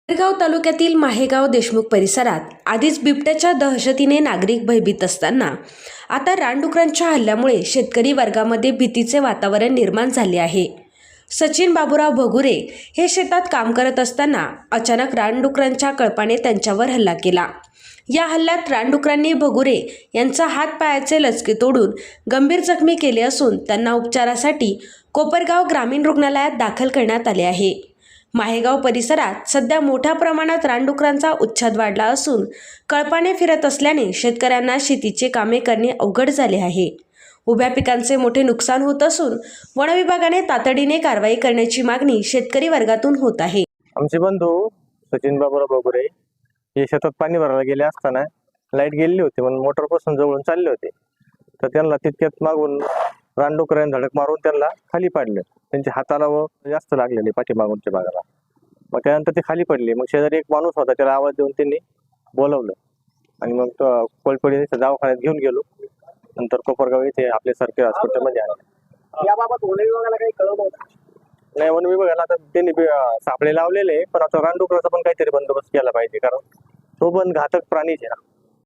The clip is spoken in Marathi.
कोपरगाव तालुक्यातील माहेगाव देशमुख परिसरात आधीच बिबट्याच्या दहशतीने नागरिक भयभीत असताना आता रानडुकरांच्या हल्ल्यामुळे शेतकरी वर्गामध्ये भीतीचे वातावरण निर्माण झाले आहे। सचिन बाबूराव भगुरे हे शेतात काम करत असताना अचानक रानडुकरांच्या कळपाने त्यांच्यावर हल्ला केला। या हल्ल्यात रानडुकरांनी भगुरे यांचा हात पायाचे लचके तोडून गंभीर जखमी केले असून त्यांना उपचारासाठी कोपरगाव ग्रामीण रुग्णालयात दाखल करण्यात आले आहे। माहेगाव परिसरात सध्या मोठ्या प्रमाणात रानडुकरांचा उच्छाद वाढला असून कळपाने फिरत असल्याने शेतकऱ्यांना शेतीचे कामे करणे अवघड झाले आहे। उभ्या पिकांचे मोठे नुकसान होत असून वन विभागाने तातडीने कारवाई करण्याची मागणी शेतकरी वर्गातून होत आहे। आमचे बंधू सचिन बाबूराव भगुरे हे शेतात पाणी भरायला गेले असताना लाईट गेलेली होती म्हणून मोटर पासून जवळून चालले होते, तर त्यांना तितक्यात मागून रानडुकराने धडक मारून त्यांना खाली पाडले। त्यांच्या हाताला व जास्त लागलेले पाठीमागूनच्या भागाला। मग त्यानंतर ते खाली पडले। मग शेजारी एक माणूस होता, त्याला आवाज देऊन त्यांनी बोलवलं आणि मग तो कोळपडीने दवाखान्यात घेऊन गेलो। नंतर कोपरगाव येथे आपल्या सरकारी हॉस्पिटलमध्ये आले। याबाबत वन विभागाला काही कळवलं होतं? नाही, वन विभागाला आता त्यांनी सापळे लावलेले, पण आता रानडुकराचा पण काहीतरी बंदोबस्त केला पाहिजे, कारण तो पण घातक प्राणीच आहे ना।